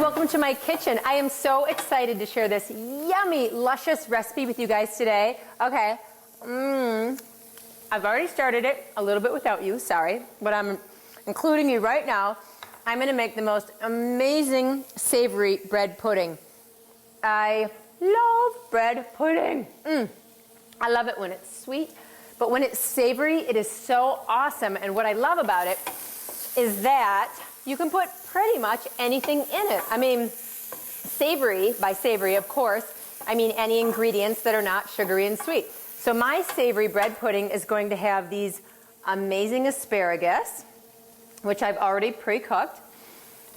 welcome to my kitchen. I am so excited to share this yummy, luscious recipe with you guys today. Okay, I've already started it a little bit without you, sorry, but I'm including you right now. I'm gonna make the most amazing savory bread pudding. I love bread pudding. I love it when it's sweet, but when it's savory, it is so awesome. And what I love about it is that you can put pretty much anything in it. I mean, savory, by savory, of course, I mean any ingredients that are not sugary and sweet. So my savory bread pudding is going to have these amazing asparagus, which I've already pre-cooked.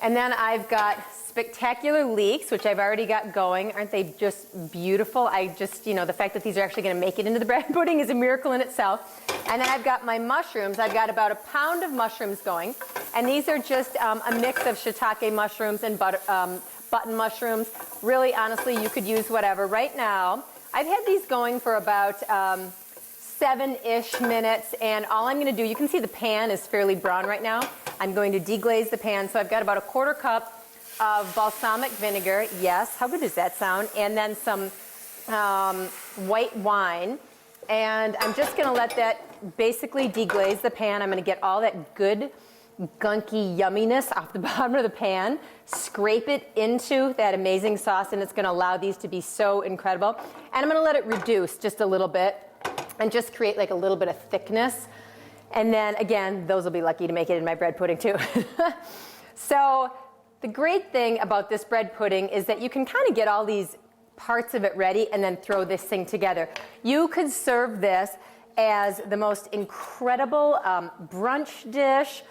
And then I've got spectacular leeks, which I've already got going. Aren't they just beautiful? I just, you know, the fact that these are actually going to make it into the bread pudding is a miracle in itself. And then I've got my mushrooms. I've got about 1 pound of mushrooms going. And these are just a mix of shiitake mushrooms and button mushrooms. Really, honestly, you could use whatever. Right now, I've had these going for about 7-ish minutes, and all I'm going to do, you can see the pan is fairly brown right now. I'm going to deglaze the pan, so I've got about 1/4 cup of balsamic vinegar. Yes, how good does that sound? And then some white wine, and I'm just going to let that basically deglaze the pan. I'm going to get all that good, gunky yumminess off the bottom of the pan, scrape it into that amazing sauce, and it's going to allow these to be so incredible. And I'm going to let it reduce just a little bit and just create like a little bit of thickness. And then again, those will be lucky to make it in my bread pudding too. So the great thing about this bread pudding is that you can kind of get all these parts of it ready and then throw this thing together. You could serve this as the most incredible brunch dish.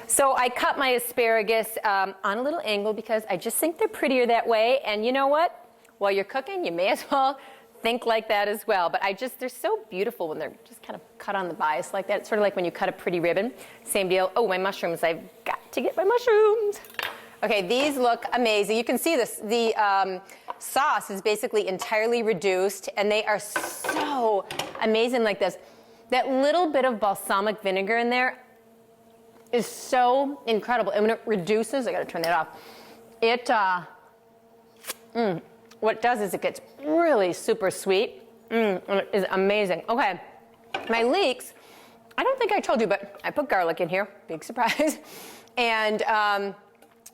So I cut my asparagus on a little angle because I just think they're prettier that way. And you know what? While you're cooking, you may as well think like that as well. But they're so beautiful when they're just kind of cut on the bias like that. It's sort of like when you cut a pretty ribbon. Same deal. Oh, my mushrooms. I've got to get my mushrooms. Okay, these look amazing. You can see this. The sauce is basically entirely reduced, and they are so amazing like this. That little bit of balsamic vinegar in there is so incredible. And when it reduces, I gotta turn that off. It, what it does is it gets really super sweet. And it is amazing. Okay, my leeks, I don't think I told you, but I put garlic in here, big surprise. And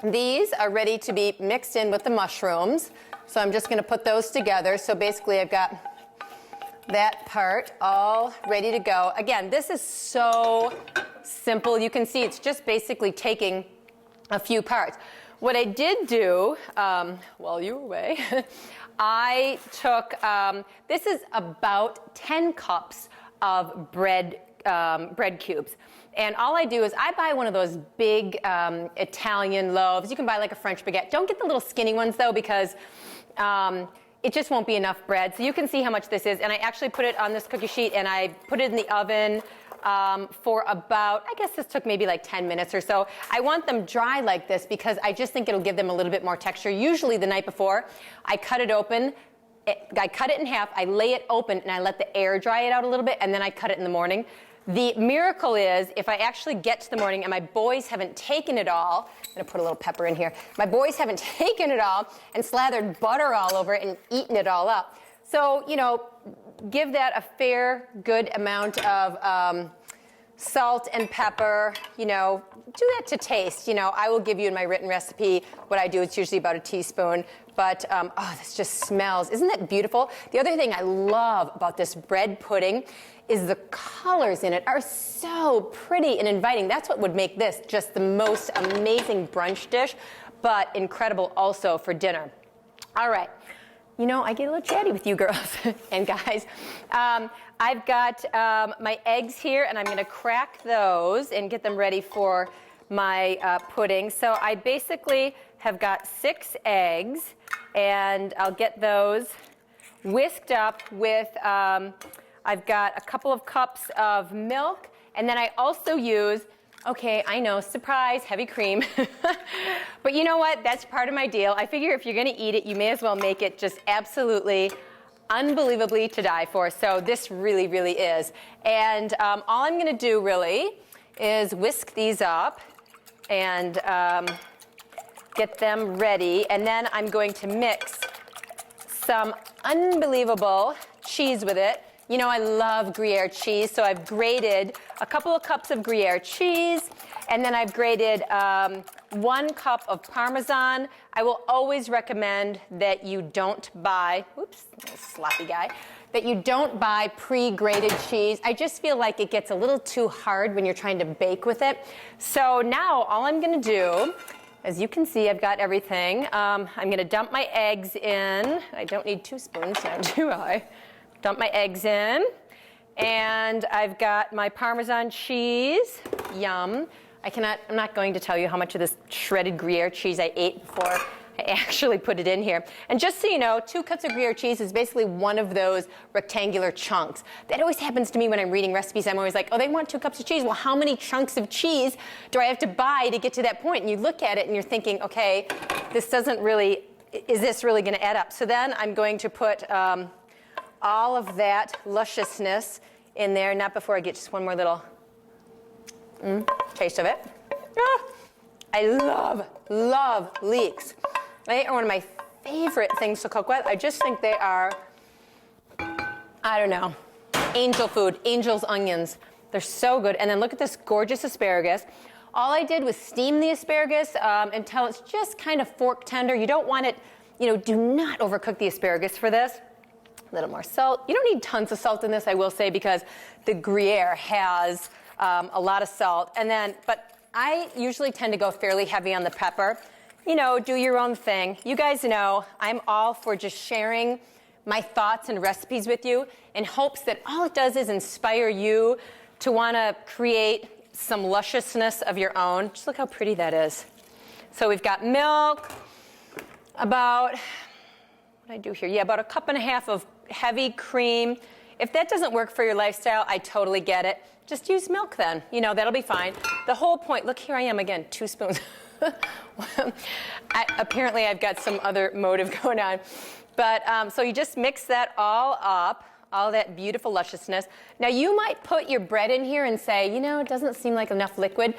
these are ready to be mixed in with the mushrooms. So I'm just gonna put those together. So basically I've got that part all ready to go. Again, this is so simple. You can see it's just basically taking a few parts. What I did do while you were away, I took, this is about 10 cups of bread cubes. And all I do is I buy one of those big Italian loaves. You can buy like a French baguette. Don't get the little skinny ones though, because it just won't be enough bread. So you can see how much this is. And I actually put it on this cookie sheet and I put it in the oven for about, I guess this took maybe like 10 minutes or so. I want them dry like this because I just think it'll give them a little bit more texture. Usually the night before, I cut it open, I cut it in half, I lay it open and I let the air dry it out a little bit, and then I cut it in the morning. The miracle is if I actually get to the morning and my boys haven't taken it all, I'm gonna put a little pepper in here. My boys haven't taken it all and slathered butter all over it and eaten it all up. So, you know, give that a fair, good amount of salt and pepper, you know, do that to taste. You know, I will give you in my written recipe what I do. It's usually about a teaspoon. But, oh, this just smells. Isn't that beautiful? The other thing I love about this bread pudding is the colors in it are so pretty and inviting. That's what would make this just the most amazing brunch dish, but incredible also for dinner. All right. You know, I get a little chatty with you girls and guys. I've got my eggs here, and I'm going to crack those and get them ready for my pudding. So I basically have got 6 eggs, and I'll get those whisked up with, I've got a couple of cups of milk, and then I also use, okay, I know, surprise, heavy cream. But you know what? That's part of my deal. I figure if you're going to eat it, you may as well make it just absolutely unbelievably to die for. So this really, really is. And all I'm going to do really is whisk these up and get them ready. And then I'm going to mix some unbelievable cheese with it. You know, I love Gruyere cheese, so I've grated a couple of cups of Gruyere cheese, and then I've grated 1 cup of Parmesan. I will always recommend that you don't buy, oops, sloppy guy, that you don't buy pre-grated cheese. I just feel like it gets a little too hard when you're trying to bake with it. So now all I'm gonna do, as you can see, I've got everything. I'm gonna dump my eggs in. I don't need 2 spoons now, do I? Dump my eggs in, and I've got my Parmesan cheese. Yum. I'm not going to tell you how much of this shredded Gruyere cheese I ate before I actually put it in here. And just so you know, 2 cups of Gruyere cheese is basically one of those rectangular chunks. That always happens to me when I'm reading recipes. I'm always like, oh, they want 2 cups of cheese. Well, how many chunks of cheese do I have to buy to get to that point? And you look at it and you're thinking, okay, this doesn't really, is this really gonna add up? So then I'm going to put all of that lusciousness in there, not before I get just one more little taste of it. Ah, I love leeks. They are one of my favorite things to cook with. I just think they are, I don't know, angel food, angel's onions. They're so good. And then look at this gorgeous asparagus. All I did was steam the asparagus until it's just kind of fork tender. You don't want it, you know, do not overcook the asparagus for this. A little more salt. You don't need tons of salt in this, I will say, because the Gruyere has a lot of salt. And then, but I usually tend to go fairly heavy on the pepper. You know, do your own thing. You guys know I'm all for just sharing my thoughts and recipes with you in hopes that all it does is inspire you to want to create some lusciousness of your own. Just look how pretty that is. So we've got milk, about, what did I do here? Yeah, about 1.5 cups of heavy cream. If that doesn't work for your lifestyle, I totally get it. Just use milk then. You know, that'll be fine. The whole point, look, here I am again, 2 spoons. Apparently I've got some other motive going on. But so you just mix that all up, all that beautiful lusciousness. Now you might put your bread in here and say, you know, it doesn't seem like enough liquid.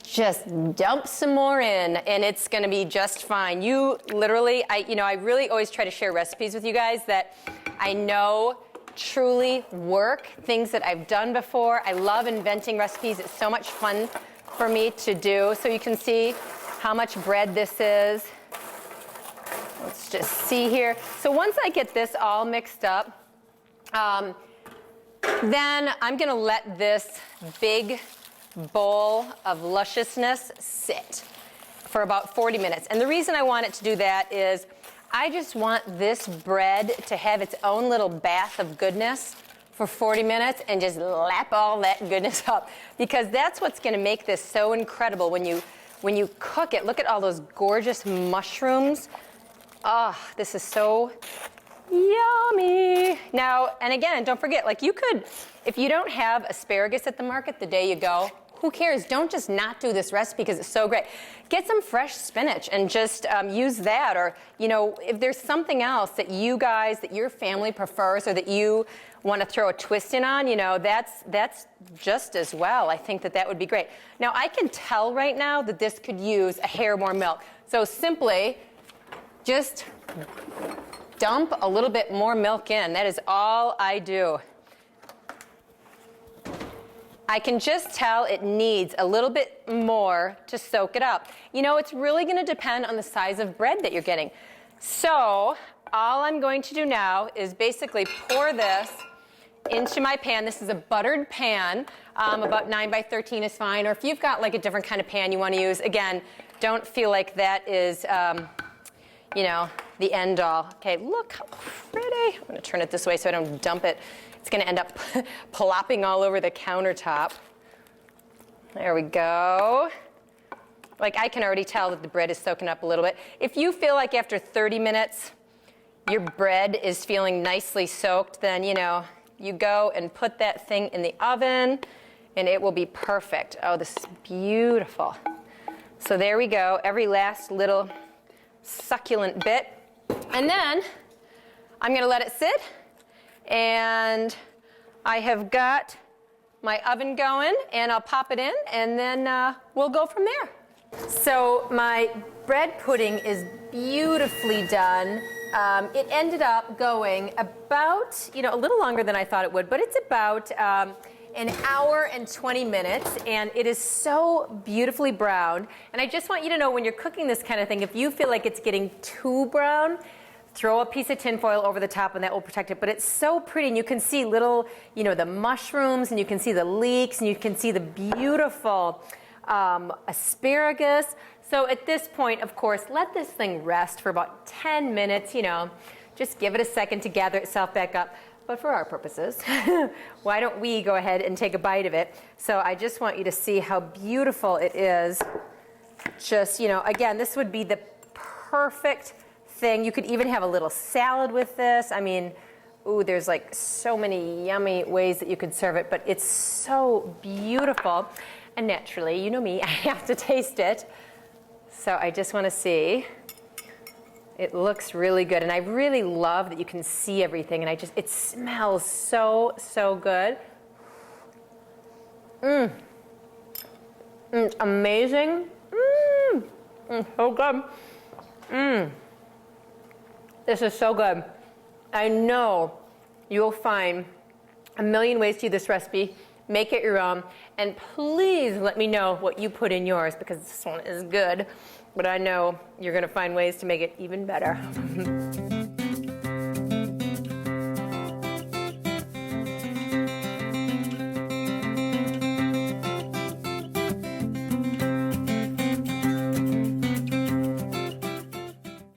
Just dump some more in and it's gonna be just fine. You literally, I really always try to share recipes with you guys that I know truly work, things that I've done before. I love inventing recipes. It's so much fun for me to do. So you can see how much bread this is. Let's just see here. So once I get this all mixed up, then I'm gonna let this big bowl of lusciousness sit for about 40 minutes. And the reason I want it to do that is I just want this bread to have its own little bath of goodness for 40 minutes and just lap all that goodness up, because that's what's going to make this so incredible when you cook it. Look at all those gorgeous mushrooms. Oh, this is so yummy. Now, and again, don't forget, like you could, if you don't have asparagus at the market the day you go, who cares? Don't just not do this recipe because it's so great. Get some fresh spinach and just use that. Or, you know, if there's something else that you guys, that your family prefers or that you want to throw a twist in on, you know, that's just as well. I think that would be great. Now, I can tell right now that this could use a hair more milk. So simply just dump a little bit more milk in. That is all I do. I can just tell it needs a little bit more to soak it up. You know, it's really going to depend on the size of bread that you're getting. So all I'm going to do now is basically pour this into my pan. This is a buttered pan. About 9 by 13 is fine. Or if you've got like a different kind of pan you want to use, again, don't feel like that is, you know, the end all. Okay, look how pretty. I'm going to turn it this way so I don't dump it. It's going to end up plopping all over the countertop. There we go. Like I can already tell that the bread is soaking up a little bit. If you feel like after 30 minutes your bread is feeling nicely soaked, then, you know, you go and put that thing in the oven and it will be perfect. Oh, this is beautiful. So there we go, every last little succulent bit. And then I'm going to let it sit. And I have got my oven going, and I'll pop it in, and then we'll go from there. So my bread pudding is beautifully done. It ended up going about, a little longer than I thought it would, but it's about an hour and 20 minutes, and it is so beautifully browned. And I just want you to know, when you're cooking this kind of thing, if you feel like it's getting too brown, throw a piece of tin foil over the top and that will protect it. But it's so pretty, and you can see little, the mushrooms, and you can see the leeks, and you can see the beautiful asparagus. So at this point, of course, let this thing rest for about 10 minutes, just give it a second to gather itself back up. But for our purposes, why don't we go ahead and take a bite of it? So I just want you to see how beautiful it is. Just, again, this would be the perfect thing. You could even have a little salad with this. I mean, ooh, there's like so many yummy ways that you could serve it, but it's so beautiful. And naturally, you know me, I have to taste it. So I just want to see. It looks really good, and I really love that you can see everything, and it smells so, so good. It's amazing. So good. This is so good. I know you'll find a million ways to do this recipe. Make it your own, and please let me know what you put in yours, because this one is good. But I know you're going to find ways to make it even better.